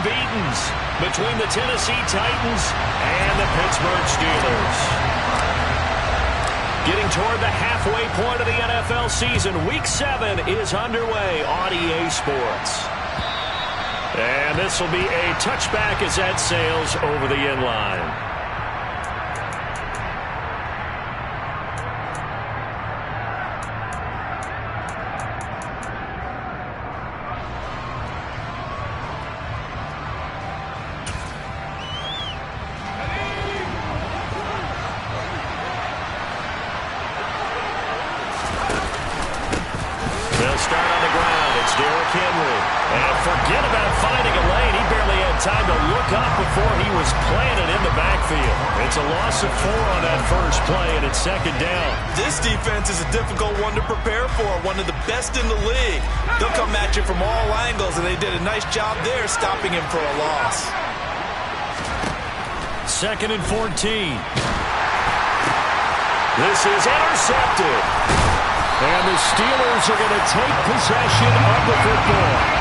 unbeatens between the Tennessee Titans and the Pittsburgh Steelers. Getting toward the halfway point of the NFL season, Week 7 is underway on EA Sports. And this will be a touchback as that sails over the end line. Forget about finding a lane. He barely had time to look up before he was planted in the backfield. It's a loss of 4 on that first play, and it's second down. This defense is a difficult one to prepare for, one of the best in the league. They'll come at you from all angles, and they did a nice job there stopping him for a loss. Second and 14. This is intercepted. And the Steelers are going to take possession of the football.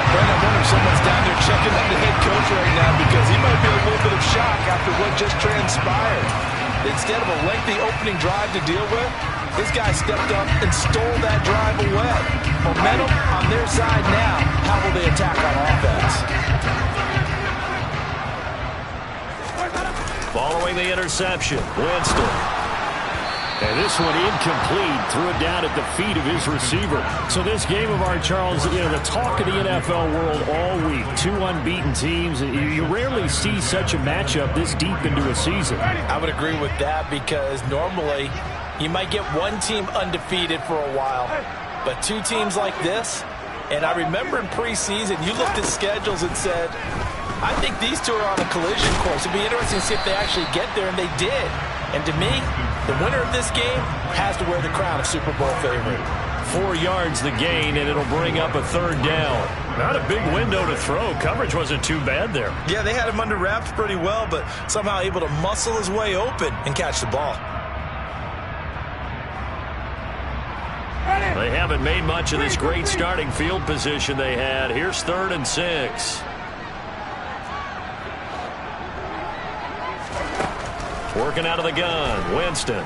Brent, I wonder if someone's down there checking on the head coach right now because he might be a little bit of shock after what just transpired. Instead of a lengthy opening drive to deal with, this guy stepped up and stole that drive away. Momentum on their side now. How will they attack on offense? Following the interception, Winston. And this one incomplete, threw it down at the feet of his receiver. So this game of ours, Charles, you know, the talk of the NFL world all week. 2 unbeaten teams. You rarely see such a matchup this deep into a season. I would agree with that because normally you might get one team undefeated for a while. But 2 teams like this, and I remember in preseason you looked at schedules and said, I think these 2 are on a collision course. It'd be interesting to see if they actually get there, and they did. And to me, the winner of this game has to wear the crown of Super Bowl favorite. 4 yards the gain, and it'll bring up a third down. Not a big window to throw. Coverage wasn't too bad there. Yeah, they had him under wraps pretty well, but somehow able to muscle his way open and catch the ball. They haven't made much of this great starting field position they had. Here's 3rd and 6. Working out of the gun, Winston.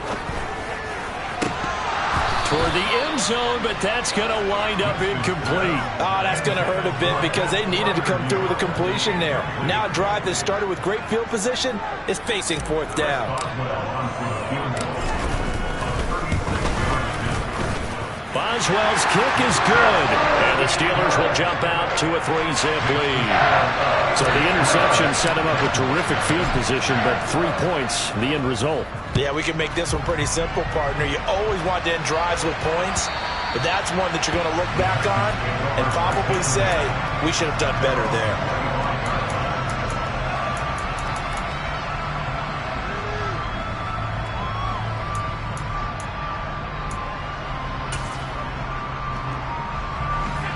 Toward the end zone, but that's going to wind up incomplete. Oh, that's going to hurt a bit because they needed to come through with a completion there. Now a drive that started with great field position is facing 4th down. Boswell's kick is good, and the Steelers will jump out to a 3-zip lead. So the interception set him up with terrific field position, but 3 points, the end result. Yeah, we can make this one pretty simple, partner. You always want to end drives with points, but that's one that you're going to look back on and probably say, we should have done better there.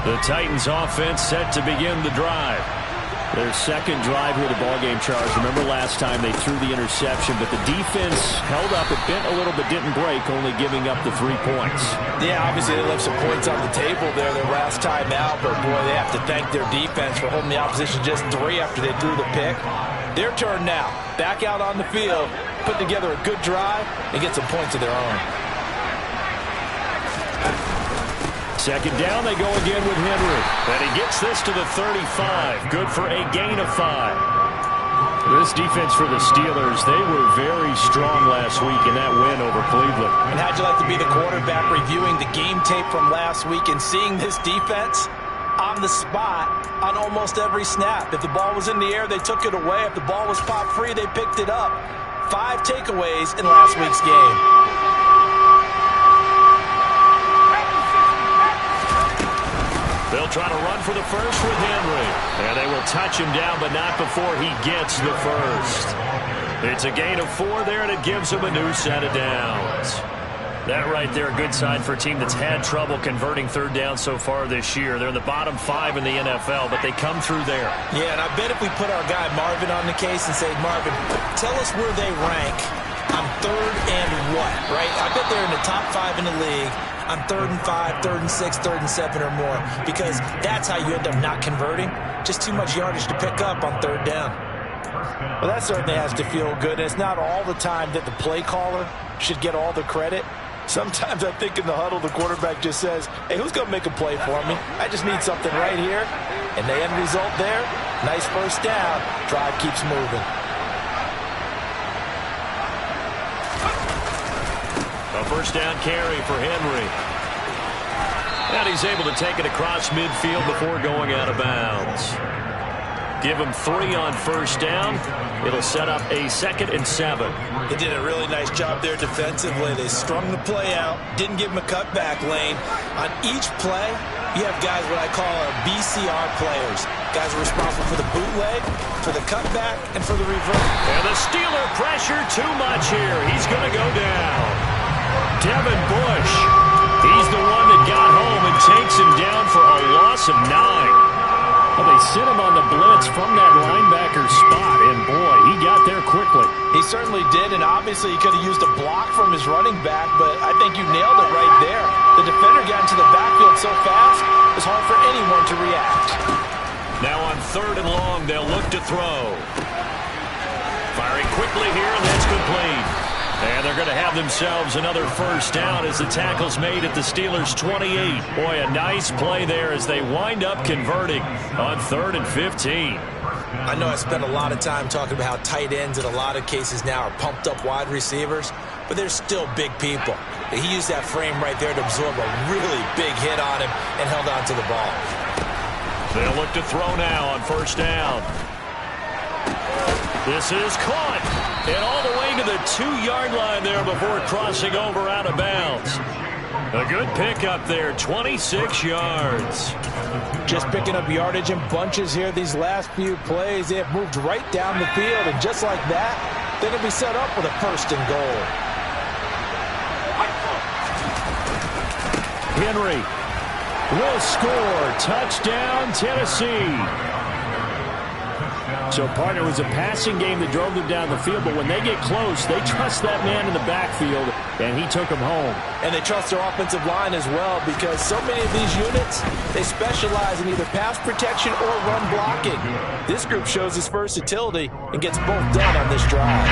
The Titans offense set to begin the drive. Their second drive here of the ballgame, Charles. Remember last time they threw the interception, but the defense held up. It bent a little but didn't break, only giving up the 3 points. Yeah, obviously they left some points on the table there their last time out, but boy, they have to thank their defense for holding the opposition just 3 after they threw the pick. Their turn now. Back out on the field, put together a good drive, and get some points of their own. Second down, they go again with Henry. And he gets this to the 35. Good for a gain of 5. This defense for the Steelers, they were very strong last week in that win over Cleveland. And how'd you like to be the quarterback reviewing the game tape from last week and seeing this defense on the spot on almost every snap? If the ball was in the air, they took it away. If the ball was popped free, they picked it up. 5 takeaways in last week's game. They'll try to run for the first with Henry. And they will touch him down, but not before he gets the first. It's a gain of 4 there, and it gives him a new set of downs. That right there, a good sign for a team that's had trouble converting third down so far this year. They're in the bottom 5 in the NFL, but they come through there. Yeah, and I bet if we put our guy Marvin on the case and say, Marvin, tell us where they rank on 3rd and what, right? I bet they're in the top 5 in the league on 3rd and 5, 3rd and 6, 3rd and 7 or more, because that's how you end up not converting. Just too much yardage to pick up on 3rd down. Well, that certainly has to feel good. And it's not all the time that the play caller should get all the credit. Sometimes I think in the huddle, the quarterback just says, hey, who's going to make a play for me? I just need something right here. And the end result there, nice first down. Drive keeps moving. A first down carry for Henry. And he's able to take it across midfield before going out of bounds. Give him 3 on first down. It'll set up a 2nd and 7. They did a really nice job there defensively. They strung the play out, didn't give him a cutback lane. On each play, you have guys what I call our BCR players. Guys are responsible for the bootleg, for the cutback, and for the revert. And the Steeler pressure too much here. He's going to go down. Devin Bush. He's the one that got home and takes him down for a loss of 9. Well, they sent him on the blitz from that linebacker spot, and boy, he got there quickly. He certainly did, and obviously he could have used a block from his running back, but I think you nailed it right there. The defender got into the backfield so fast, it was hard for anyone to react. Now on 3rd and long, they'll look to throw. Firing quickly here, and that's complete. And they're going to have themselves another first down as the tackle's made at the Steelers' 28. Boy, a nice play there as they wind up converting on 3rd and 15. I know I spent a lot of time talking about how tight ends in a lot of cases now are pumped up wide receivers, but they're still big people. He used that frame right there to absorb a really big hit on him and held on to the ball. They'll look to throw now on first down. This is caught. And all the way to the 2-yard line there before crossing over out of bounds. A good pickup there, 26 yards. Just picking up yardage in bunches here these last few plays. They have moved right down the field, and just like that, they're going to be set up with a 1st and goal. Henry will score. Touchdown, Tennessee. So, partner, it was a passing game that drove them down the field, but when they get close, they trust that man in the backfield, and he took them home. And they trust their offensive line as well, because so many of these units, they specialize in either pass protection or run blocking. This group shows its versatility and gets both done on this drive.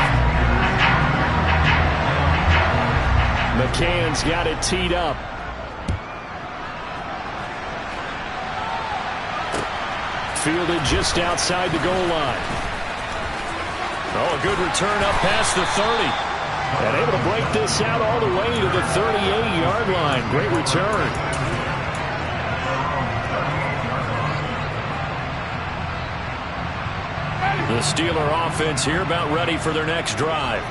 McCann's got it teed up. Fielded just outside the goal line. Oh, a good return up past the 30. And able to break this out all the way to the 38-yard line. Great return. The Steeler offense here about ready for their next drive.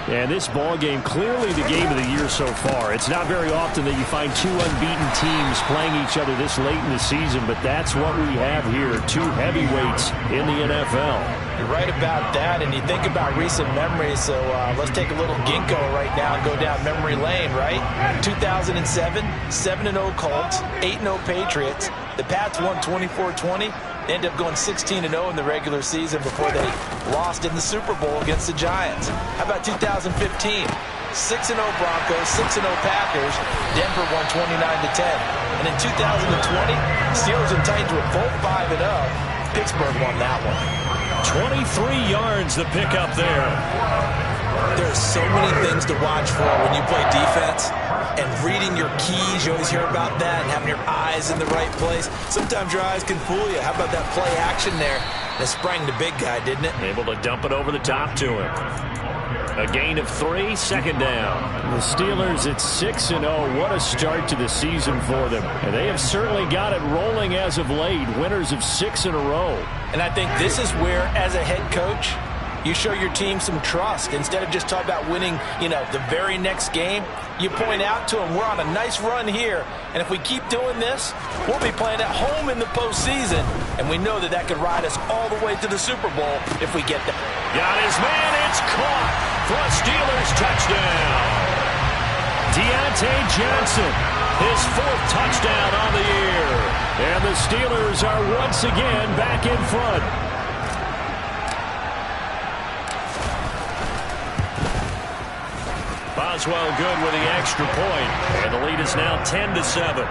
And this ball game, clearly the game of the year so far. It's not very often that you find 2 unbeaten teams playing each other this late in the season, but that's what we have here, 2 heavyweights in the NFL. You're right about that, and you think about recent memories, so let's take a little ginkgo right now and go down memory lane, right? 2007, 7-0 Colts, 8-0 Patriots. The Pats won 24-20. They ended up going 16-0 in the regular season before they lost in the Super Bowl against the Giants. How about 2015? 6-0 Broncos, 6-0 Packers. Denver won 29-10. And in 2020, Steelers and Titans were both 5-0. Pittsburgh won that one. 23 yards the pickup there. There's so many things to watch for when you play defense. And reading your keys, you always hear about that, and having your eyes in the right place. Sometimes your eyes can fool you. How about that play action there? That sprang the big guy, didn't it? Able to dump it over the top to him. A gain of 3, 2nd down. The Steelers at 6-0. What a start to the season for them. And they have certainly got it rolling as of late. Winners of 6 in a row. And I think this is where, as a head coach, you show your team some trust. Instead of just talking about winning, the very next game, you point out to them, we're on a nice run here, and if we keep doing this, we'll be playing at home in the postseason, and we know that could ride us all the way to the Super Bowl if we get there. Got his man, it's caught for a Steelers touchdown. Deontay Johnson, his 4th touchdown on the year, and the Steelers are once again back in front. Boswell good with the extra point, and the lead is now 10-7.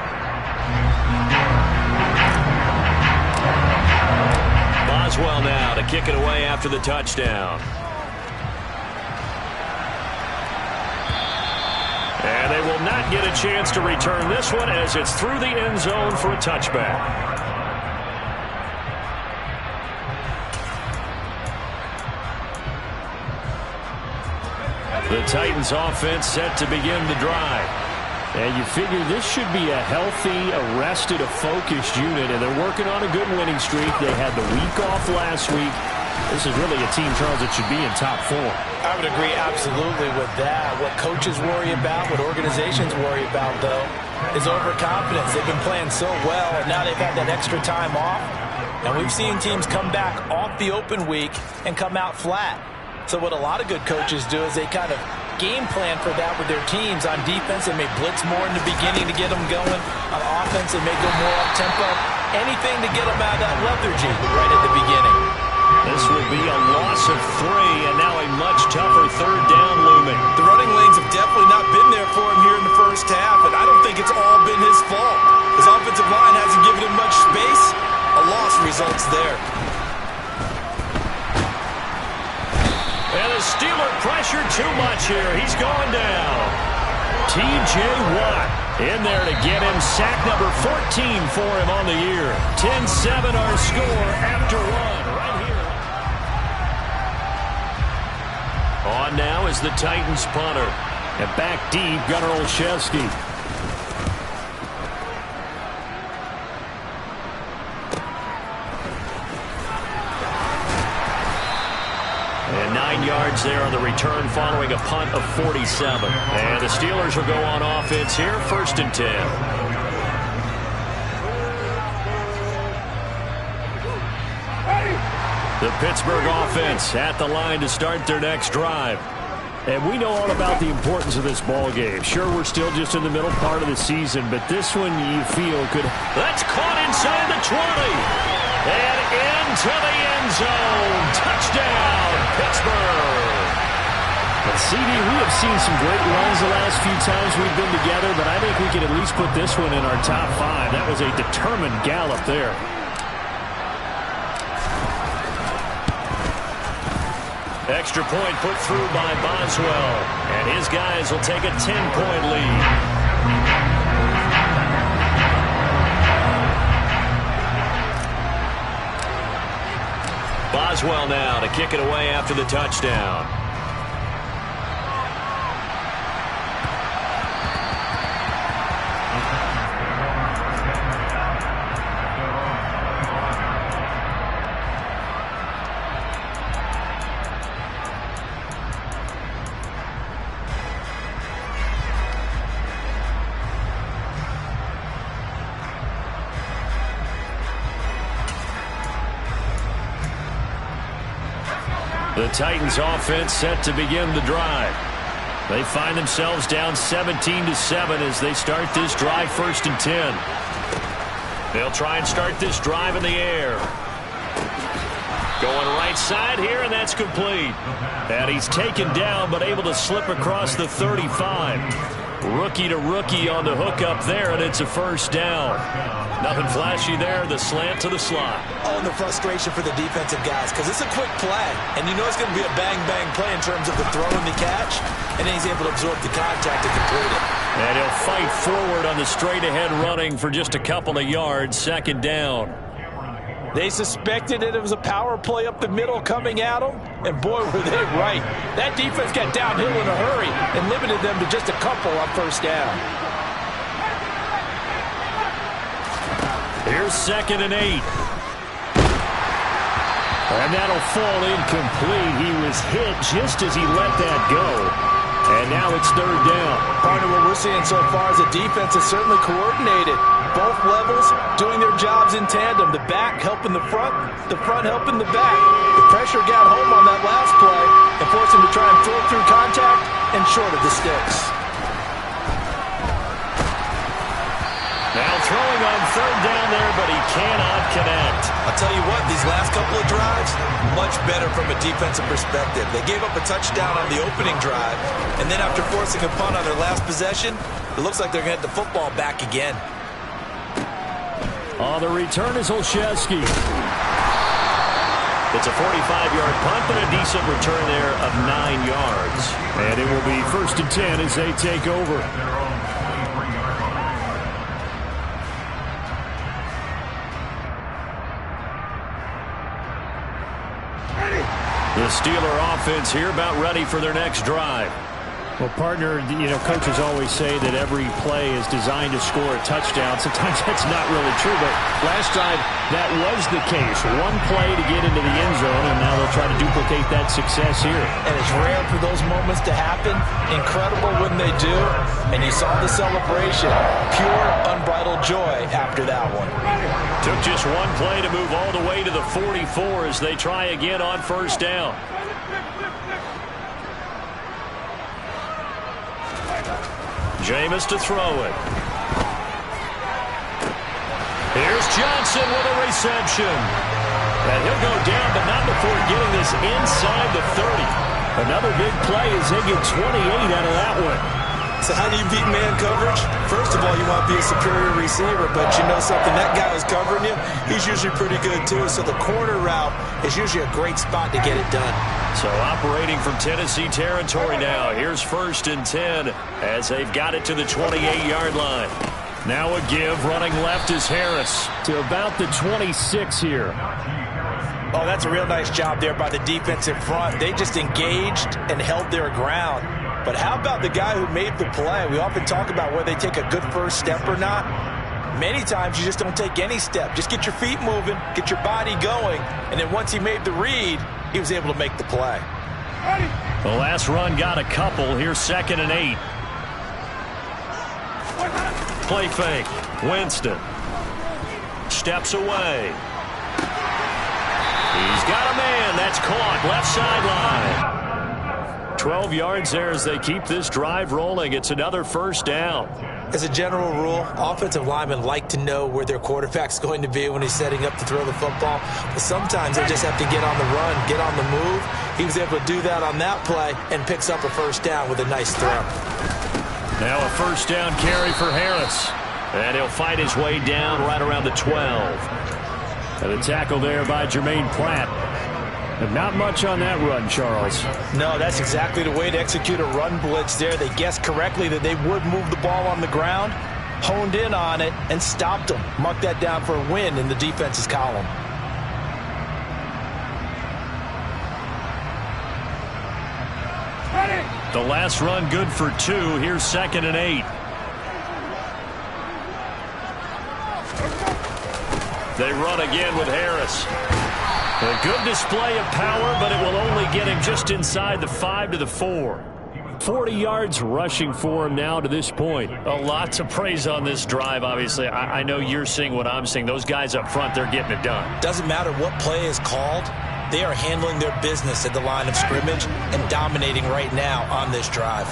Boswell now to kick it away after the touchdown. And they will not get a chance to return this one as it's through the end zone for a touchback. The Titans offense set to begin the drive. And you figure this should be a healthy, arrested, a focused unit, and they're working on a good winning streak. They had the week off last week. This is really a team, Charles, that should be in top form. I would agree absolutely with that. What coaches worry about, what organizations worry about, though, is overconfidence. They've been playing so well, and now they've had that extra time off. And we've seen teams come back off the open week and come out flat. So what a lot of good coaches do is they kind of game plan for that with their teams. On defense, they may blitz more in the beginning to get them going. On offense, they may go more up-tempo. Anything to get them out of that lethargy right at the beginning. This will be a loss of 3, and now a much tougher third down looming. The running lanes have definitely not been there for him here in the first half, and I don't think it's all been his fault. His offensive line hasn't given him much space. A loss results there. And the Steeler pressure too much here. He's going down. T.J. Watt in there to get him. Sack number 14 for him on the year. 10-7 our score after 1 right here. On now is the Titans punter. And back deep, Gunnar Olszewski. And 9 yards there on the return following a punt of 47. And the Steelers will go on offense here, 1st and 10. The Pittsburgh offense at the line to start their next drive. And we know all about the importance of this ball game. Sure, we're still just in the middle part of the season, but this one you feel could... That's caught inside the 20. And into the end zone. Touchdown, Pittsburgh. But CD, we have seen some great runs the last few times we've been together, but I think we can at least put this one in our top 5. That was a determined gallop there. Extra point put through by Boswell. And his guys will take a 10-point lead. Boswell now to kick it away after the touchdown. The Titans offense set to begin the drive. They find themselves down 17-7 as they start this drive, 1st and 10. They'll try and start this drive in the air. Going right side here, and that's complete. And he's taken down, but able to slip across the 35. Rookie to rookie on the hook up there, and it's a 1st down. Nothing flashy there, the slant to the slot. Oh, and the frustration for the defensive guys, because it's a quick play, and you know it's going to be a bang-bang play in terms of the throw and the catch, and then he's able to absorb the contact and complete it. And he'll fight forward on the straight-ahead running for just a couple of yards, 2nd down. They suspected it was a power play up the middle coming at them, and boy, were they right. That defense got downhill in a hurry and limited them to just a couple on 1st down. Here's 2nd and 8. And that'll fall incomplete. He was hit just as he let that go. And now it's 3rd down. Part of what we're seeing so far is the defense is certainly coordinated. Both levels doing their jobs in tandem. The back helping the front helping the back. The pressure got home on that last play and forced him to try and throw through contact and short of the sticks. Now throw going on third down there, but he cannot connect. I'll tell you what, these last couple of drives, much better from a defensive perspective. They gave up a touchdown on the opening drive, and then after forcing a punt on their last possession, it looks like they're going to get the football back again. On the return is Olszewski. It's a 45-yard punt, but a decent return there of 9 yards. And it will be 1st and 10 as they take over. The Steeler offense here about ready for their next drive. Well, partner, coaches always say that every play is designed to score a touchdown. Sometimes that's not really true, but last time that was the case. One play to get into the end zone, and now they'll try to duplicate that success here. And it's rare for those moments to happen. Incredible when they do. And you saw the celebration. Pure, unbridled joy after that one. Took just one play to move all the way to the 44 as they try again on 1st down. Jameis to throw it. Here's Johnson with a reception. And he'll go down, but not before getting this inside the 30. Another big play as they get 28 out of that one. So how do you beat man coverage? First of all, you want to be a superior receiver, but you know something, that guy who's covering you, he's usually pretty good too. So the corner route is usually a great spot to get it done. So operating from Tennessee territory now. Here's 1st and 10 as they've got it to the 28-yard line. Now a give, running left is Harris to about the 26 here. Oh, that's a real nice job there by the defensive front. They just engaged and held their ground. But how about the guy who made the play? We often talk about whether they take a good first step or not. Many times you just don't take any step. Just get your feet moving, get your body going, and then once he made the read, he was able to make the play. The last run got a couple. Here's 2nd and 8. Play fake. Winston steps away. He's got a man. That's caught. Left sideline. 12 yards there as they keep this drive rolling. It's another 1st down. As a general rule, offensive linemen like to know where their quarterback's going to be when he's setting up to throw the football. But sometimes they just have to get on the run, get on the move. He was able to do that on that play and picks up a 1st down with a nice throw. Now a 1st down carry for Harris. And he'll fight his way down right around the 12. And a tackle there by Jermaine Pratt. And not much on that run, Charles. No, that's exactly the way to execute a run blitz there. They guessed correctly that they would move the ball on the ground, honed in on it, and stopped them. Mark that down for a win in the defense's column. The last run good for 2. Here's 2nd and 8. They run again with Harris. A good display of power, but it will only get him just inside the 5 to the 4. 40 yards rushing for him now to this point. A lot to praise on this drive, obviously. I know you're seeing what I'm seeing. Those guys up front, they're getting it done. Doesn't matter what play is called. They are handling their business at the line of scrimmage and dominating right now on this drive.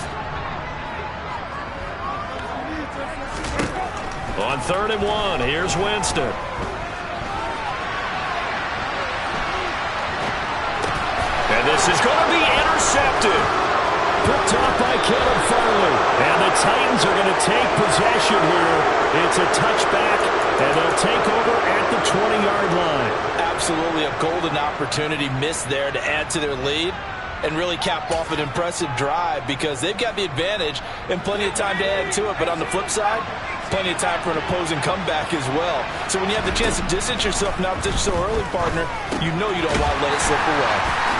On 3rd and 1, here's Winston. And this is going to be intercepted. Picked off by Caleb Farley. And the Titans are going to take possession here. It's a touchback, and they'll take over at the 20-yard line. Absolutely a golden opportunity missed there to add to their lead and really cap off an impressive drive because they've got the advantage and plenty of time to add to it. But on the flip side, plenty of time for an opposing comeback as well. So when you have the chance to distance yourself now so early, partner, you know you don't want to let it slip away.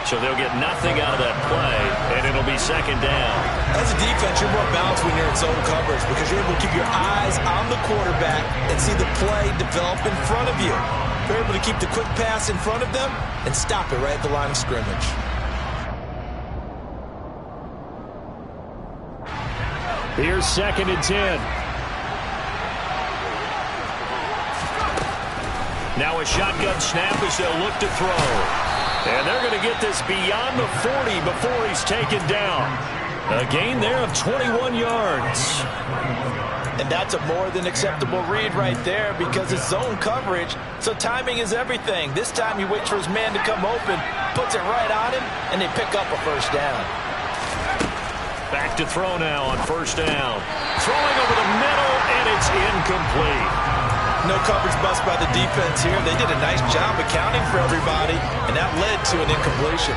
So they'll get nothing out of that play, and it'll be 2nd down. As a defense, you're more balanced when you're in zone coverage because you're able to keep your eyes on the quarterback and see the play develop in front of you. You're able to keep the quick pass in front of them and stop it right at the line of scrimmage. Here's 2nd and 10. Now a shotgun snap as they'll look to throw. And they're going to get this beyond the 40 before he's taken down. A gain there of 21 yards. And that's a more than acceptable read right there because it's zone coverage, so timing is everything. This time he waits for his man to come open, puts it right on him, and they pick up a first down. Back to throw now on first down. Throwing over the middle, and it's incomplete. No coverage bust by the defense here. They did a nice job accounting for everybody, and that led to an incompletion.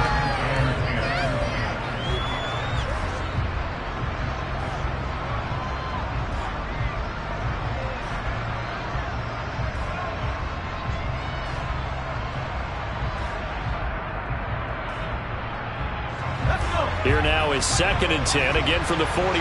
Here now is 2nd and 10, again from the 41.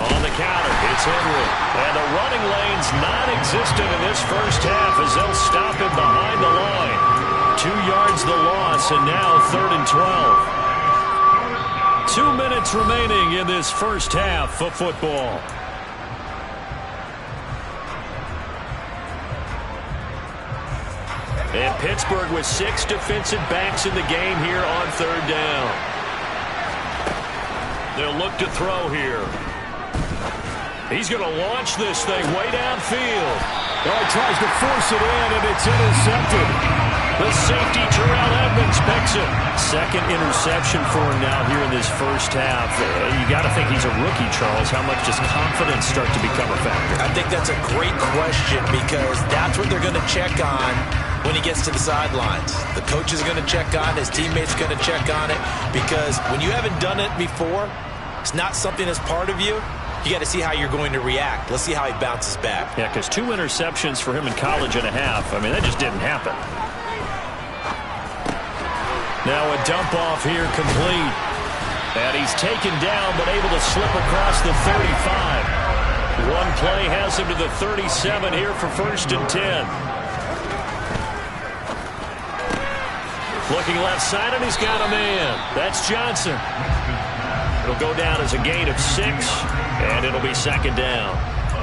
On the counter, it's Henry. And the running lane's non-existent in this first half as they'll stop him behind the line. 2 yards the loss, and now 3rd and 12. 2 minutes remaining in this first half of football. And Pittsburgh with 6 defensive backs in the game here on 3rd down. They'll look to throw here. He's going to launch this thing way downfield. Oh, he tries to force it in, and it's intercepted. The safety, Terrell Edmonds, picks it. 2nd interception for him now here in this first half. You got to think he's a rookie, Charles. How much does confidence start to become a factor? I think that's a great question because that's what they're going to check on when he gets to the sidelines. The coach is going to check on it. His teammates are going to check on it because when you haven't done it before, it's not something that's part of you. You got to see how you're going to react. Let's see how he bounces back. Yeah, because 2 interceptions for him in college and a half. I mean, that just didn't happen. Now a dump off here complete. And he's taken down but able to slip across the 35. One play has him to the 37 here for 1st and 10. Looking left side, and he's got a man. That's Johnson. It'll go down as a gain of 6, and it'll be 2nd down.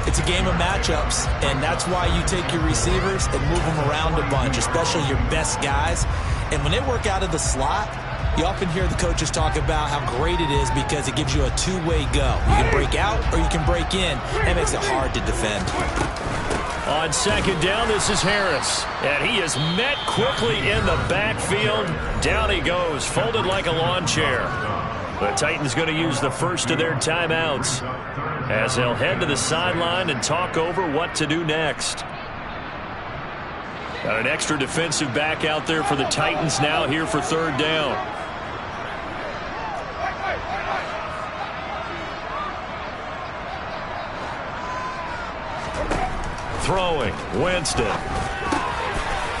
It's a game of matchups, and that's why you take your receivers and move them around a bunch, especially your best guys. And when they work out of the slot, you often hear the coaches talk about how great it is because it gives you a two-way go. You can break out or you can break in. That makes it hard to defend. On 2nd down, this is Harris. And he is met quickly in the backfield. Down he goes, folded like a lawn chair. The Titans going to use the first of their timeouts as they'll head to the sideline and talk over what to do next. Got an extra defensive back out there for the Titans now here for 3rd down. Throwing, Winston.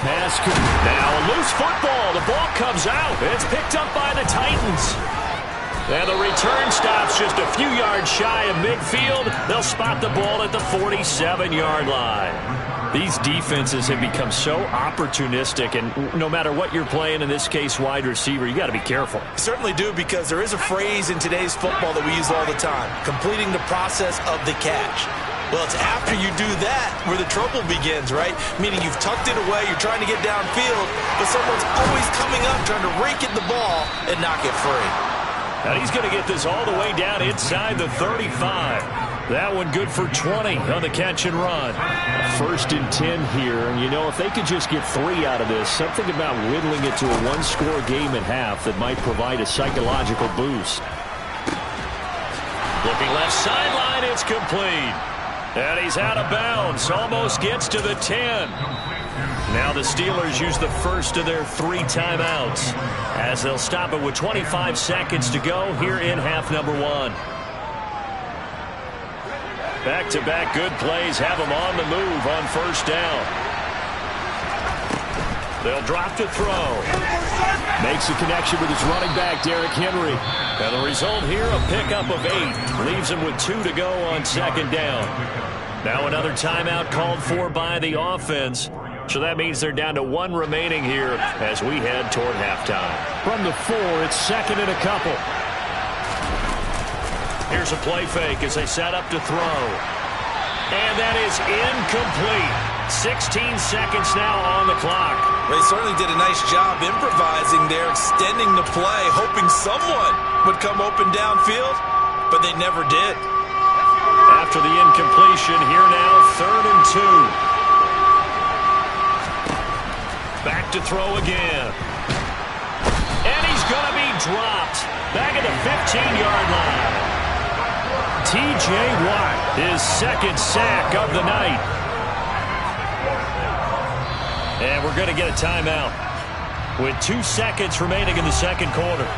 Pass, now a loose football. The ball comes out. It's picked up by the Titans. And the return stops just a few yards shy of midfield. They'll spot the ball at the 47-yard line. These defenses have become so opportunistic, and no matter what you're playing, in this case wide receiver, you got to be careful. Certainly do, because there is a phrase in today's football that we use all the time, completing the process of the catch. Well, it's after you do that where the trouble begins, right? Meaning you've tucked it away, you're trying to get downfield, but someone's always coming up trying to rake at the ball and knock it free. And he's going to get this all the way down inside the 35. That one good for 20 on the catch and run. 1st and 10 here. And, you know, if they could just get 3 out of this, something about whittling it to a one-score game at half that might provide a psychological boost. Looking left sideline, it's complete. And he's out of bounds. Almost gets to the 10. Now the Steelers use the first of their 3 timeouts as they'll stop it with 25 seconds to go here in half number 1. Back-to-back good plays have them on the move on 1st down. They'll drop to throw. Makes a connection with his running back, Derrick Henry. And the result here, a pickup of 8. Leaves him with 2 to go on 2nd down. Now another timeout called for by the offense. So that means they're down to 1 remaining here as we head toward halftime. From the 4, it's 2nd and a couple. Here's a play fake as they set up to throw. And that is incomplete. 16 seconds now on the clock. They certainly did a nice job improvising there, extending the play, hoping someone would come open downfield. but they never did. After the incompletion, here now, 3rd and 2. Back to throw again. And he's going to be dropped. Back at the 15-yard line. T.J. Watt, his 2nd sack of the night. And we're going to get a timeout with 2 seconds remaining in the 2nd quarter.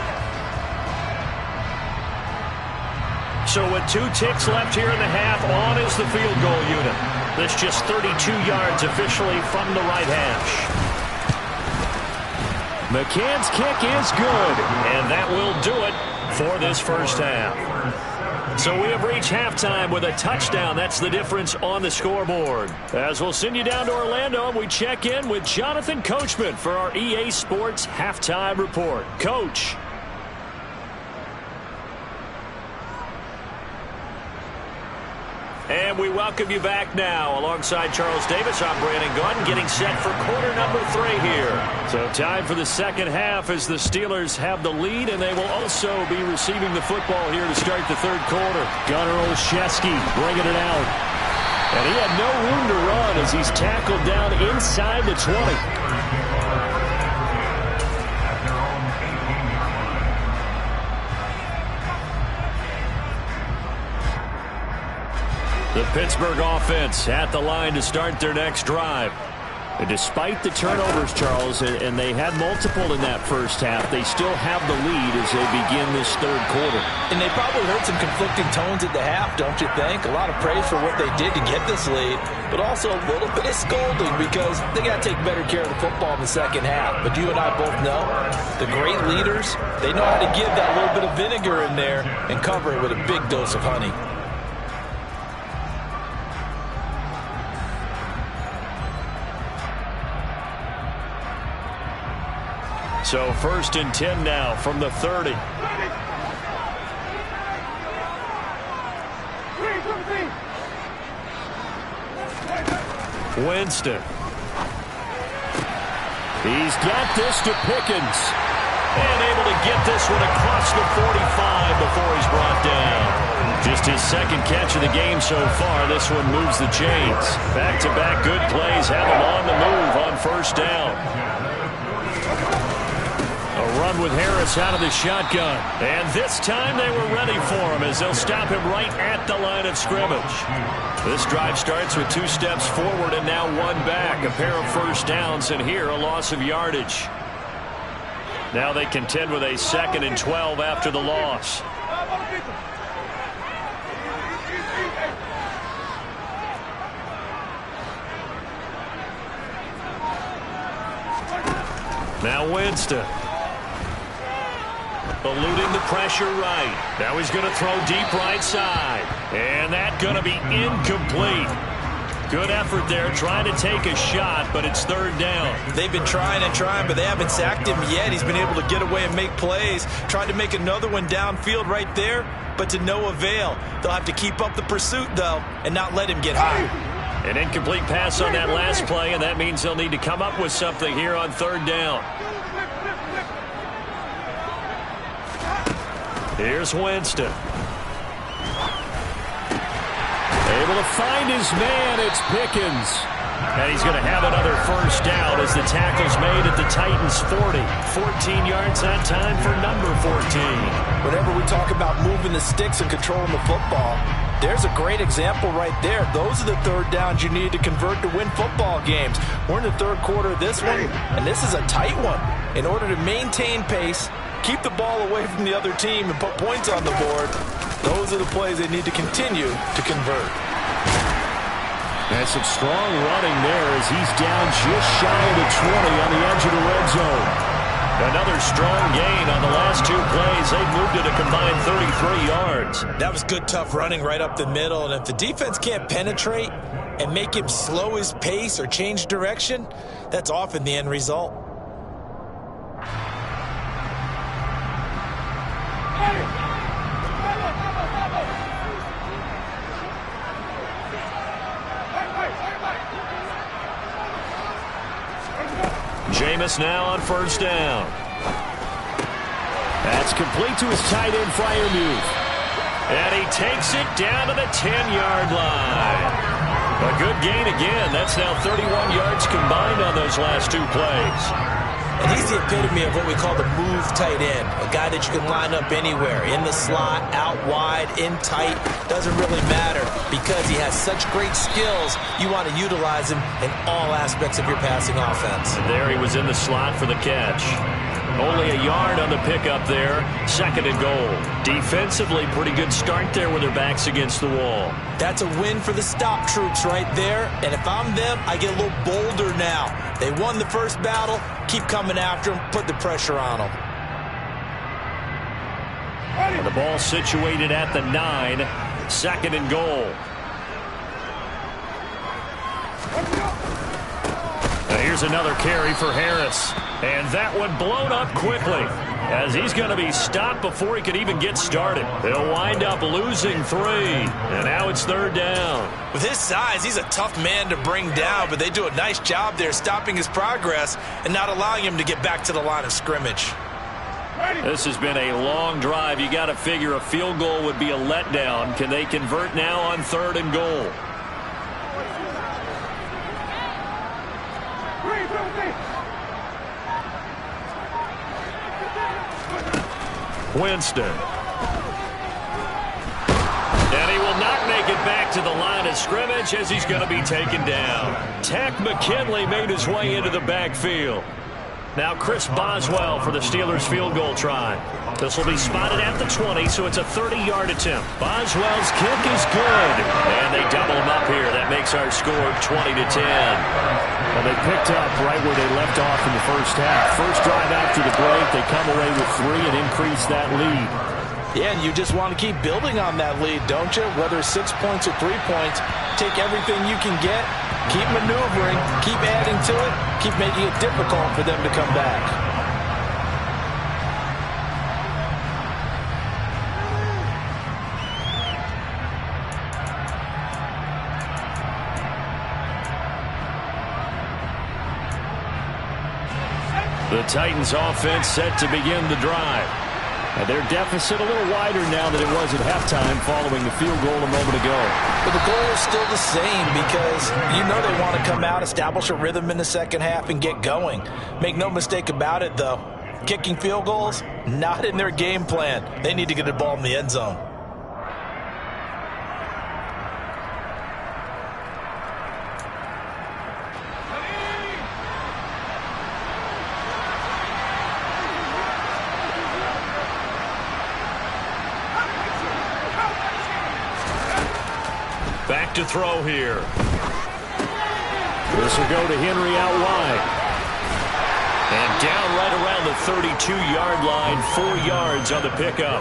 So with 2 ticks left here in the half, on is the field goal unit. This just 32 yards officially from the right hash. McCann's kick is good, and that will do it for this first half. So we have reached halftime with a touchdown. That's the difference on the scoreboard. As we'll send you down to Orlando, we check in with Jonathan Coachman for our EA Sports Halftime Report. Coach. And we welcome you back now. Alongside Charles Davis, I'm Brandon Gaudin, getting set for quarter number 3 here. So time for the second half as the Steelers have the lead, and they will also be receiving the football here to start the 3rd quarter. Gunnar Olszewski bringing it out. And he had no room to run as he's tackled down inside the 20. The Pittsburgh offense at the line to start their next drive. And despite the turnovers, Charles, and they had multiple in that first half, they still have the lead as they begin this 3rd quarter. And they probably heard some conflicting tones at the half, don't you think? A lot of praise for what they did to get this lead, but also a little bit of scolding because they got to take better care of the football in the second half. But you and I both know the great leaders, they know how to give that little bit of vinegar in there and cover it with a big dose of honey. So 1st and 10 now from the 30. Winston. He's got this to Pickens. And able to get this one across the 45 before he's brought down. Just his 2nd catch of the game so far. This one moves the chains. Back-to-back good plays have him on the move on 1st down. A run with Harris out of the shotgun. And this time they were ready for him as they'll stop him right at the line of scrimmage. This drive starts with 2 steps forward and now 1 back. A pair of 1st downs, and here a loss of yardage. Now they contend with a 2nd and 12 after the loss. Now Winston. Eluding the pressure right. Now he's going to throw deep right side. And that's going to be incomplete. Good effort there trying to take a shot, but it's 3rd down. They've been trying and trying, but they haven't sacked him yet. He's been able to get away and make plays. Tried to make another one downfield right there, but to no avail. They'll have to keep up the pursuit, though, and not let him get high. An incomplete pass on that last play, and that means they'll need to come up with something here on 3rd down. Here's Winston. Able to find his man. It's Pickens. And he's going to have another 1st down as the tackle's made at the Titans' 40. 14 yards that time for number 14. Whenever we talk about moving the sticks and controlling the football, there's a great example right there. Those are the 3rd downs you need to convert to win football games. We're in the 3rd quarter of this one, and this is a tight one. In order to maintain pace, keep the ball away from the other team, and put points on the board, those are the plays they need to continue to convert. That's some strong running there as he's down just shy of the 20 on the edge of the red zone. Another strong gain on the last 2 plays. They've moved it a combined 33 yards. That was good, tough running right up the middle. And if the defense can't penetrate and make him slow his pace or change direction, that's often the end result. Jameis now on 1st down. That's complete to his tight end, Freiermuth. And he takes it down to the 10-yard line. A good gain again. That's now 31 yards combined on those last two plays. And he's the epitome of what we call the move tight end, a guy that you can line up anywhere, in the slot, out wide, in tight, doesn't really matter because he has such great skills. You want to utilize him in all aspects of your passing offense. And there he was in the slot for the catch. Only a yard on the pickup there. 2nd and goal. Defensively, pretty good start there with their backs against the wall. That's a win for the stop troops right there. And if I'm them, I get a little bolder now. They won the first battle. Keep coming after them. Put the pressure on them. And the ball situated at the 9. 2nd and goal. Now here's another carry for Harris. And that one blown up quickly as he's going to be stopped before he could even get started. He'll wind up losing 3. And now it's 3rd down. With his size, he's a tough man to bring down, but they do a nice job there stopping his progress and not allowing him to get back to the line of scrimmage. This has been a long drive. You got to figure a field goal would be a letdown. Can they convert now on 3rd and goal? Winston. And he will not make it back to the line of scrimmage as he's going to be taken down. Tack McKinley made his way into the backfield. Now Chris Boswell for the Steelers field goal try. This will be spotted at the 20, so it's a 30-yard attempt. Boswell's kick is good. And they double him up here. That makes our score 20-10. Well, they picked up right where they left off in the first half. First drive after the break, they come away with 3 and increase that lead. Yeah, and you just want to keep building on that lead, don't you? Whether it's 6 points or 3 points, take everything you can get, keep maneuvering, keep adding to it, keep making it difficult for them to come back. The Titans offense set to begin the drive. And their deficit a little wider now than it was at halftime following the field goal a moment ago. But the goal is still the same because you know they want to come out, establish a rhythm in the second half, and get going. Make no mistake about it, though. Kicking field goals, not in their game plan. They need to get the ball in the end zone. Back to throw here. This will go to Henry out wide. And down right around the 32-yard line, 4 yards on the pickup.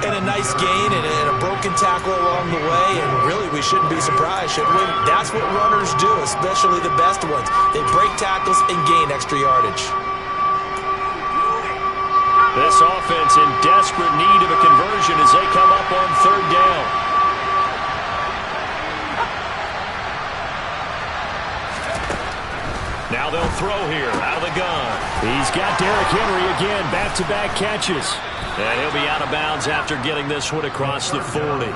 And a nice gain and a broken tackle along the way, and really we shouldn't be surprised, should we? That's what runners do, especially the best ones. They break tackles and gain extra yardage. This offense in desperate need of a conversion as they come up on 3rd down. Now they'll throw here out of the gun. He's got Derrick Henry again, back-to-back catches. And he'll be out of bounds after getting this one across the 40.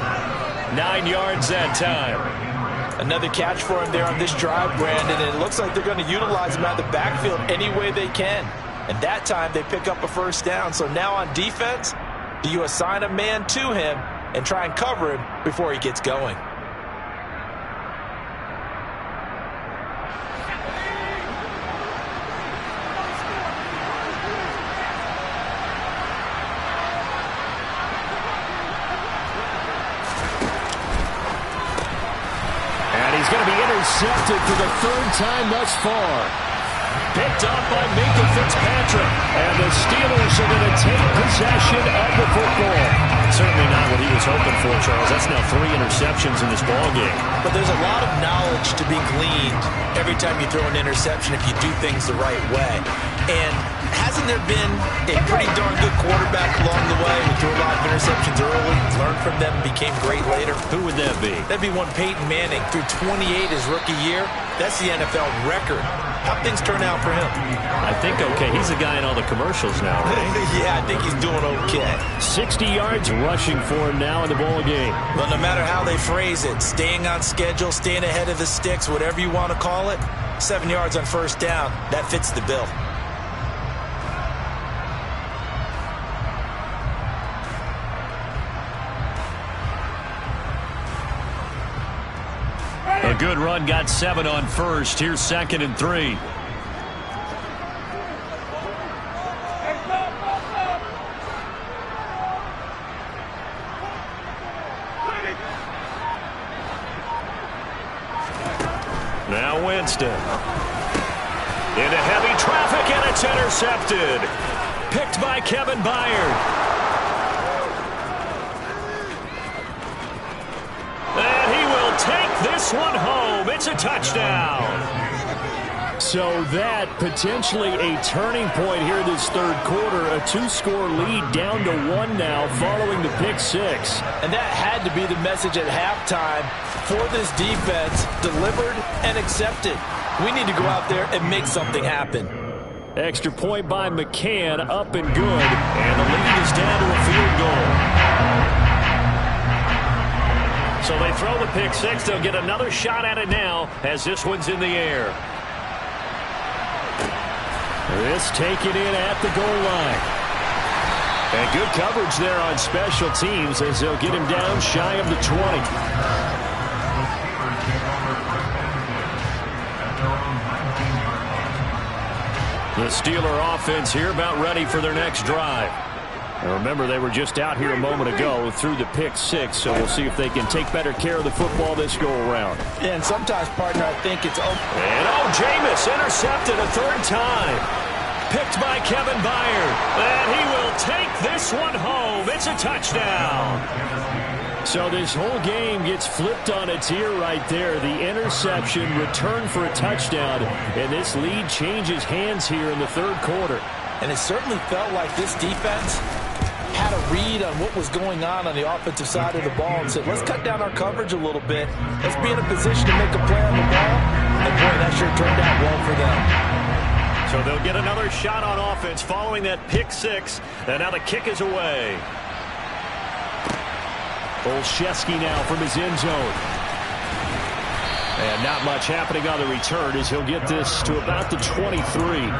9 yards that time. Another catch for him there on this drive, Brandon, and it looks like they're going to utilize him out of the backfield any way they can. And that time they pick up a 1st down. So now on defense, do you assign a man to him and try and cover him before he gets going? He's going to be intercepted for the 3rd time thus far. Picked up by Minkah Fitzpatrick. And the Steelers are going to take possession of the football. Certainly not what he was hoping for, Charles. That's now 3 interceptions in this ballgame. But there's a lot of knowledge to be gleaned every time you throw an interception if you do things the right way. And hasn't there been a pretty darn good quarterback along the way who threw a lot of interceptions early, learned from them, and became great later? Who would that be? That'd be one Peyton Manning. Threw 28 his rookie year. That's the NFL record. How'd things turn out for him? I think okay. He's the guy in all the commercials now, right? Yeah, I think he's doing okay. 60 yards rushing for him now in the ball game. Well, no matter how they phrase it, staying on schedule, staying ahead of the sticks, whatever you want to call it, 7 yards on first down, that fits the bill. A good run, got 7 on first. Here's 2nd and 3. Now Winston. Into heavy traffic, and it's intercepted. Picked by Kevin Byard. And he will take this one home. It's a touchdown. So that potentially a turning point here this third quarter. A 2-score lead down to 1 now following the pick 6. And that had to be the message at halftime for this defense. Delivered and accepted. We need to go out there and make something happen. Extra point by McCann, up and good. And the lead is down to a field goal. So they throw the pick 6. They'll get another shot at it now as this one's in the air. This taken in at the goal line. And good coverage there on special teams as they'll get him down shy of the 20. The Steeler offense here about ready for their next drive. And remember, they were just out here a moment ago through the pick 6, so we'll see if they can take better care of the football this go-around. Yeah, and sometimes, partner, I think it's open. And, Jameis intercepted a 3rd time. Picked by Kevin Byard. And he will take this one home. It's a touchdown. So this whole game gets flipped on its ear right there. The interception, return for a touchdown, and this lead changes hands here in the third quarter. And it certainly felt like this defense had a read on what was going on the offensive side of the ball and said, let's cut down our coverage a little bit. Let's be in a position to make a play on the ball. And, boy, that sure turned out well for them. So they'll get another shot on offense following that pick 6. And now the kick is away. Olszewski now from his end zone. And not much happening on the return as he'll get this to about the 23.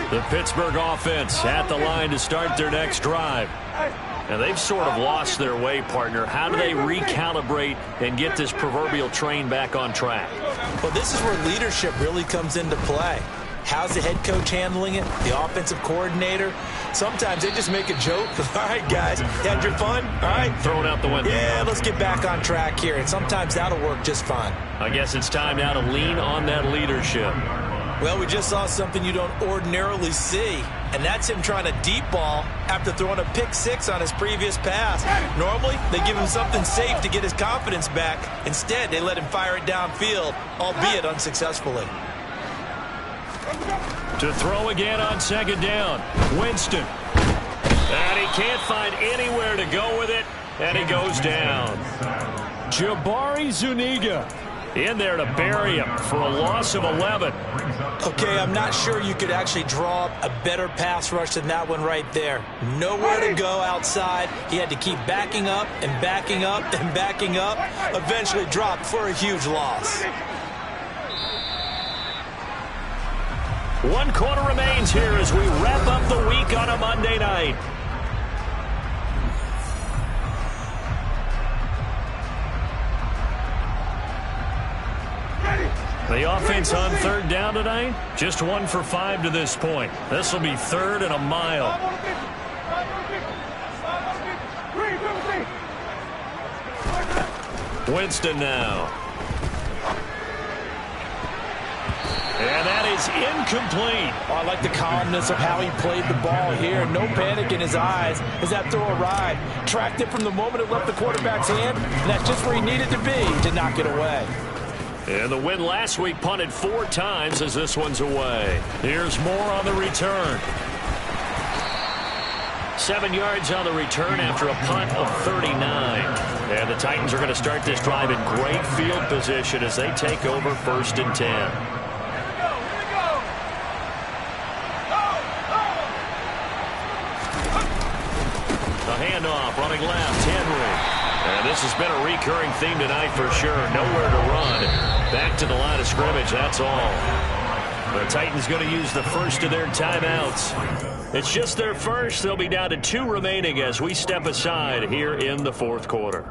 The Pittsburgh offense at the line to start their next drive. And they've sort of lost their way, partner. How do they recalibrate and get this proverbial train back on track? Well, this is where leadership really comes into play. How's the head coach handling it? The offensive coordinator? Sometimes they just make a joke. All right, guys, you had your fun? All right. Throw it out the window. Yeah, let's get back on track here. And sometimes that'll work just fine. I guess it's time now to lean on that leadership. Well, we just saw something you don't ordinarily see, and that's him trying to deep ball after throwing a pick 6 on his previous pass. Normally, they give him something safe to get his confidence back. Instead, they let him fire it downfield, albeit unsuccessfully. To throw again on 2nd down, Winston. And he can't find anywhere to go with it, and he goes down. Jabari Zuniga in there to bury him for a loss of 11. Okay, I'm not sure you could actually draw up a better pass rush than that one right there. Nowhere to go outside. He had to keep backing up and backing up and backing up. Eventually dropped for a huge loss. 1 quarter remains here as we wrap up the week on a Monday night. The offense on 3rd down tonight, just 1 for 5 to this point. This will be 3rd and a mile. Winston now. And that is incomplete. Oh, I like the calmness of how he played the ball here. No panic in his eyes as that throw arrived. Tracked it from the moment it left the quarterback's hand, and that's just where he needed to be to knock it away. And the win last week punted 4 times as this one's away. Here's more on the return. 7 yards on the return after a punt of 39. And the Titans are going to start this drive in great field position as they take over 1st and 10. The handoff running left, Henry. And this has been a recurring theme tonight for sure. Nowhere to run. Back to the line of scrimmage, that's all. The Titans going to use the first of their timeouts. It's just their first. They'll be down to 2 remaining as we step aside here in the 4th quarter.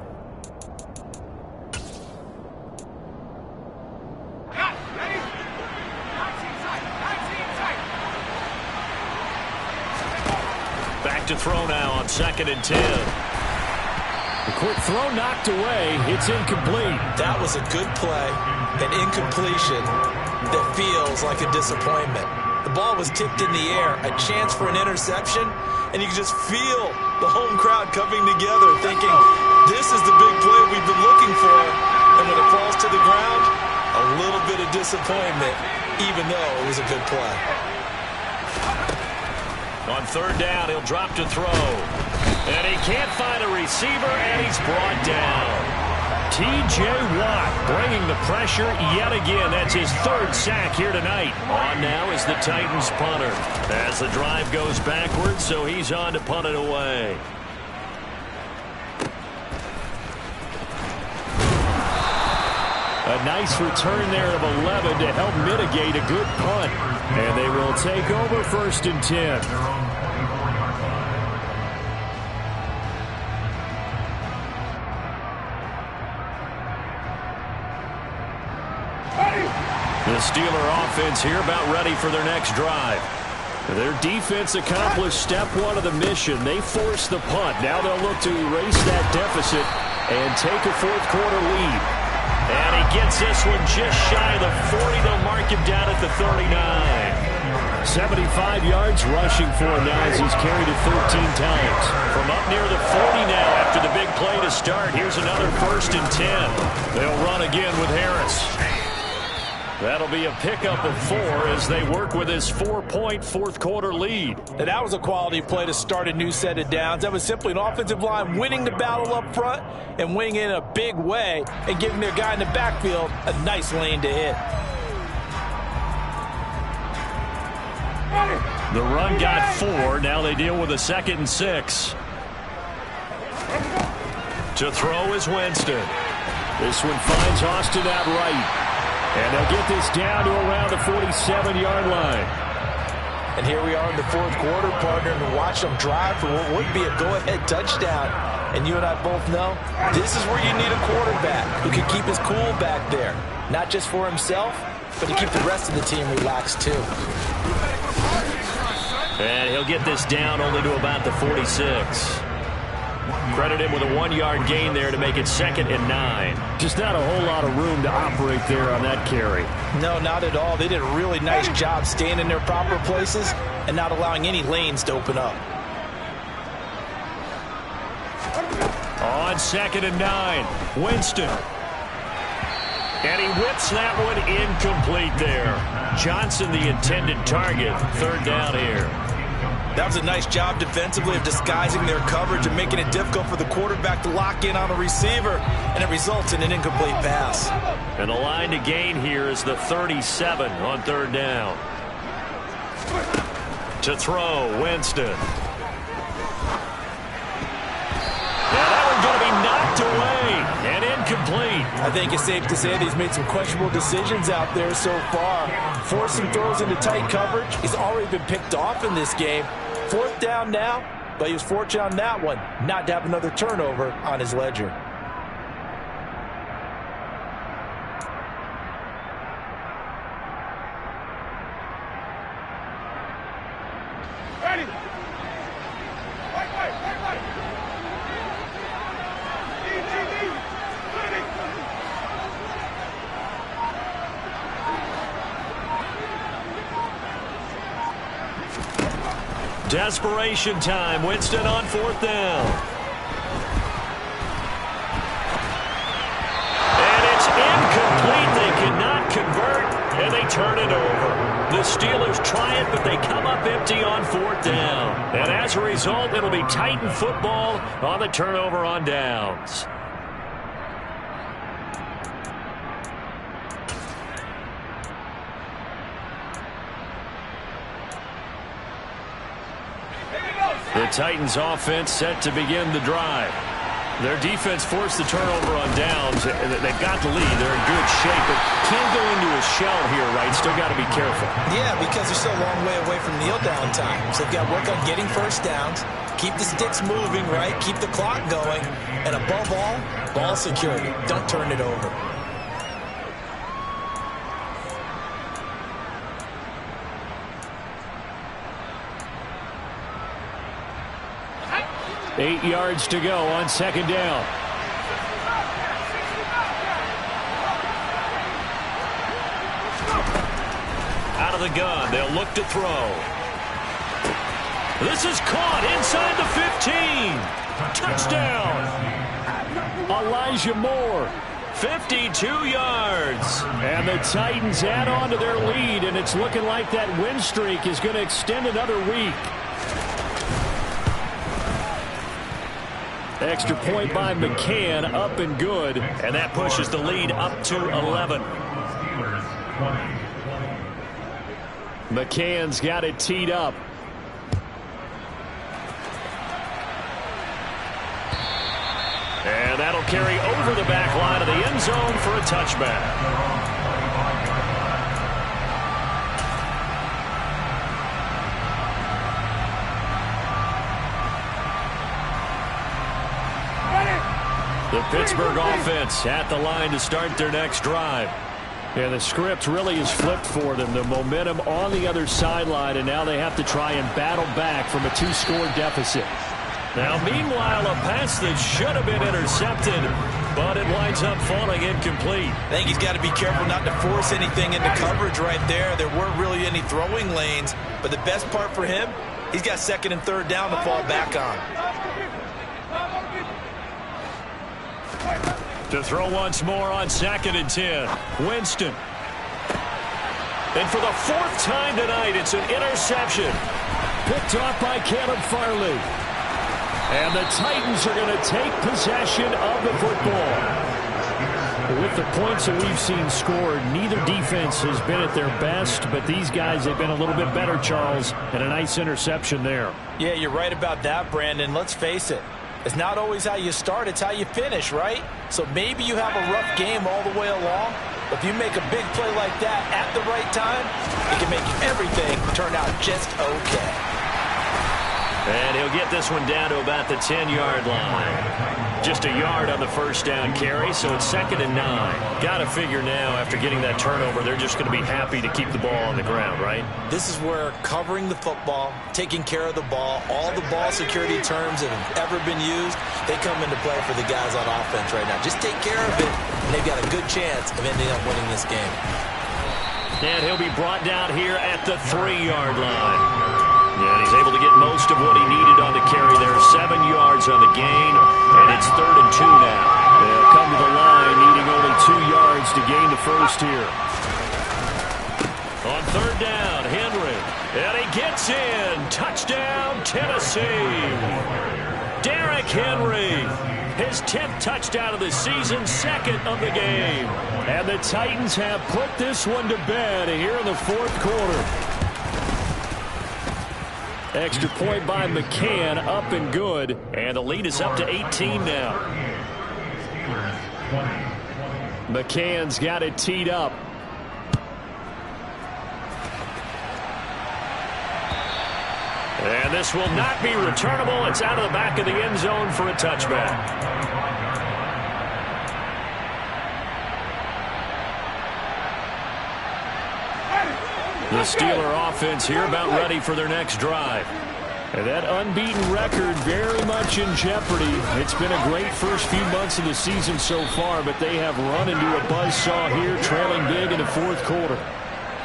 Back to throw now on 2nd and 10. The quick throw knocked away. It's incomplete. That was a good play, an incompletion that feels like a disappointment. The ball was tipped in the air, a chance for an interception, and you can just feel the home crowd coming together thinking, this is the big play we've been looking for. And when it falls to the ground, a little bit of disappointment, even though it was a good play. On 3rd down, he'll drop to throw. And he can't find a receiver, and he's brought down. T.J. Watt bringing the pressure yet again. That's his 3rd sack here tonight. On now is the Titans punter. As the drive goes backwards, so he's on to punt it away. A nice return there of 11 to help mitigate a good punt. And they will take over 1st and 10. The Steeler offense here about ready for their next drive. Their defense accomplished step 1 of the mission. They forced the punt. Now they'll look to erase that deficit and take a 4th quarter lead. And he gets this one just shy of the 40. They'll mark him down at the 39. 75 yards rushing for him now as he's carried it 13 times. From up near the 40 now after the big play to start. Here's another 1st and 10. They'll run again with Harris. That'll be a pickup of 4 as they work with his 4-point 4th quarter lead. Now that was a quality play to start a new set of downs. That was simply an offensive line winning the battle up front and winning in a big way and giving their guy in the backfield a nice lane to hit. The run got 4. Now they deal with a 2nd and 6. To throw is Winston. This one finds Austin out right. And they'll get this down to around the 47-yard line. And here we are in the 4th quarter, partner, and watch them drive for what would be a go-ahead touchdown. And you and I both know this is where you need a quarterback who can keep his cool back there. Not just for himself, but to keep the rest of the team relaxed too. And he'll get this down only to about the 46. Credit him with a 1-yard gain there to make it 2nd and 9. Just not a whole lot of room to operate there on that carry. No, not at all. They did a really nice job staying in their proper places and not allowing any lanes to open up. On 2nd and 9, Winston. And he whips that one incomplete there. Johnson, the intended target. 3rd down here. That was a nice job defensively of disguising their coverage and making it difficult for the quarterback to lock in on a receiver, and it results in an incomplete pass. And the line to gain here is the 37 on 3rd down. To throw, Winston. And that one's going to be knocked away and incomplete. I think it's safe to say that he's made some questionable decisions out there so far. Forcing throws into tight coverage. He's already been picked off in this game. 4th down now, but he was fortunate on that one not to have another turnover on his ledger. Desperation time. Winston on 4th down. And it's incomplete. They turn it over. The Steelers try it, but they come up empty on 4th down. And as a result, it'll be Titan football on the turnover on downs. The Titans offense set to begin the drive. Their defense forced the turnover on downs. They've got the lead. They're in good shape, but can't go into a shell here, right? Still got to be careful. Yeah, because they're still a long way away from kneel down time. So they've got to work on getting first downs, keep the sticks moving, right? Keep the clock going. And above all, ball security. Don't turn it over. Eight yards to go on 2nd down. Out of the gun, they'll look to throw. This is caught inside the 15. Touchdown. Elijah Moore, 52 yards. And the Titans add on to their lead, and it's looking like that win streak is going to extend another week. Extra point by McCann, up and good. And that pushes the lead up to 11. McCann's got it teed up. And that'll carry over the back line of the end zone for a touchback. The Pittsburgh offense at the line to start their next drive. Yeah, the script really is flipped for them. The momentum on the other sideline, and now they have to try and battle back from a 2-score deficit. Now, meanwhile, a pass that should have been intercepted, but it winds up falling incomplete. I think he's got to be careful not to force anything into coverage right there. There weren't really any throwing lanes, but the best part for him, he's got 2nd and 3rd down to fall back on. To throw once more on 2nd and 10. Winston. And for the 4th time tonight, it's an interception. Picked off by Caleb Farley. And the Titans are going to take possession of the football. With the points that we've seen scored, neither defense has been at their best, but these guys have been a little bit better, Charles, and a nice interception there. Yeah, you're right about that, Brandon. Let's face it. It's not always how you start, it's how you finish, right? So maybe you have a rough game all the way along, but if you make a big play like that at the right time, it can make everything turn out just okay. And he'll get this one down to about the 10-yard line. Just a yard on the 1st down carry, so it's 2nd and 9. Got to figure now, after getting that turnover, they're just going to be happy to keep the ball on the ground, right? This is where covering the football, taking care of the ball, all the ball security terms that have ever been used, they come into play for the guys on offense right now. Just take care of it, and they've got a good chance of ending up winning this game. And he'll be brought down here at the 3-yard line. And he's able to get most of what he needed on the carry there. 7 yards on the gain, and it's 3rd and 2 now. They'll come to the line needing only 2 yards to gain the first here. On 3rd down, Henry. And he gets in. Touchdown, Tennessee. Derrick Henry. His 10th touchdown of the season, 2nd of the game. And the Titans have put this one to bed here in the 4th quarter. Extra point by McCann, up and good. And the lead is up to 18 now. McCann's got it teed up. And this will not be returnable. It's out of the back of the end zone for a touchback. The Steeler offense here about ready for their next drive. And that unbeaten record very much in jeopardy. It's been a great first few months of the season so far, but they have run into a buzzsaw here, trailing big in the 4th quarter.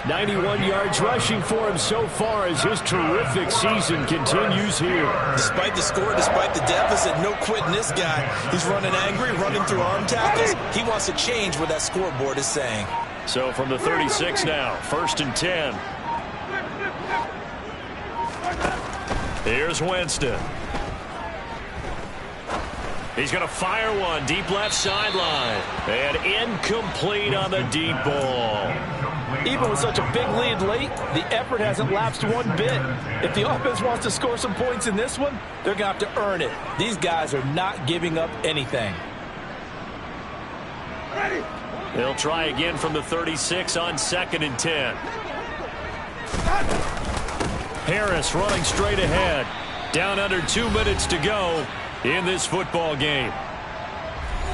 91 yards rushing for him so far as his terrific season continues here. Despite the score, despite the deficit, no quitting this guy. He's running angry, running through arm tackles. He wants to change what that scoreboard is saying. So from the 36 now, 1st and 10. Here's Winston. He's going to fire one deep left sideline. And incomplete on the deep ball. Even with such a big lead late, the effort hasn't lapsed one bit. If the offense wants to score some points in this one, they're going to have to earn it. These guys are not giving up anything. They'll try again from the 36 on 2nd and 10. Harris running straight ahead. Down under 2 minutes to go in this football game.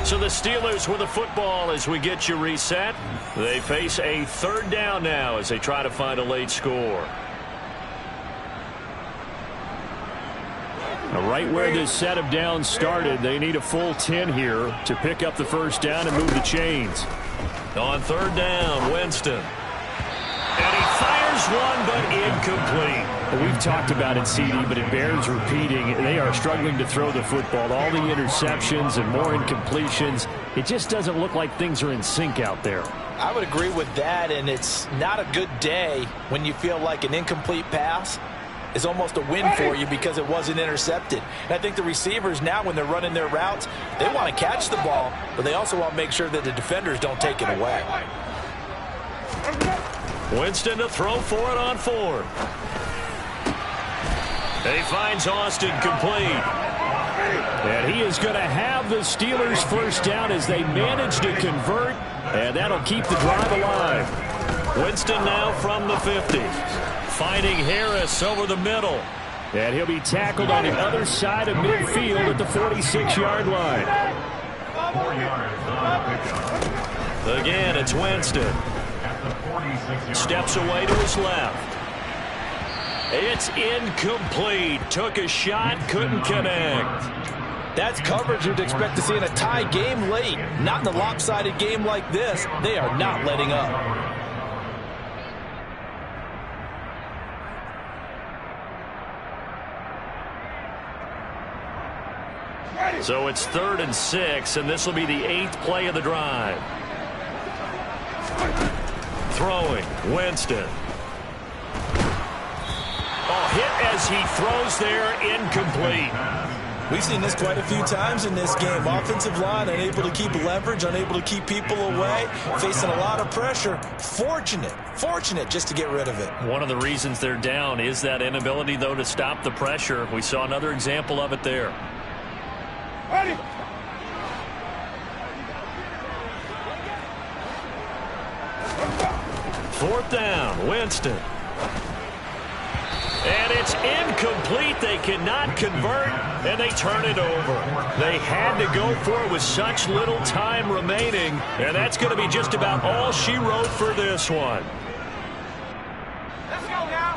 So the Steelers with the football as we get you reset. They face a 3rd down now as they try to find a late score. Now right where this set of downs started, they need a full 10 here to pick up the 1st down and move the chains. On 3rd down, Winston. And he fires one, but incomplete. Well, we've talked about it, CD, but it bears repeating. They are struggling to throw the football. All the interceptions and more incompletions. It just doesn't look like things are in sync out there. I would agree with that, and it's not a good day when you feel like an incomplete pass is almost a win for you because it wasn't intercepted. And I think the receivers now, when they're running their routes, they want to catch the ball, but they also want to make sure that the defenders don't take it away. Winston to throw for it on 4th. He finds Austin complete. And he is going to have the Steelers' 1st down as they manage to convert, and that'll keep the drive alive. Winston now from the 50. Finding Harris over the middle. And he'll be tackled on the other side of midfield at the 46-yard line. Again, it's Winston. Steps away to his left. It's incomplete. Took a shot, couldn't connect. That's coverage you'd expect to see in a tie game late. Not in a lopsided game like this. They are not letting up. So it's 3rd and 6, and this will be the 8th play of the drive. Throwing, Winston. Oh, hit as he throws there, incomplete. We've seen this quite a few times in this game. Offensive line unable to keep leverage, unable to keep people away, facing a lot of pressure. Fortunate just to get rid of it. One of the reasons they're down is that inability, though, to stop the pressure. We saw another example of it there. Ready. 4th down, Winston. And it's incomplete. They cannot convert, and they turn it over. They had to go for it with such little time remaining, and that's going to be just about all she wrote for this one. Let's go now.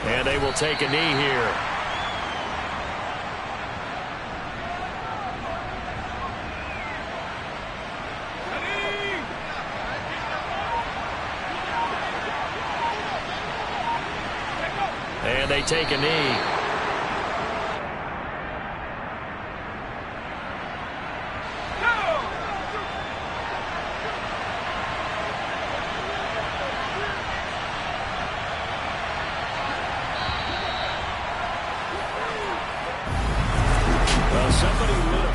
And they will take a knee here. And they take a knee. Well, somebody lit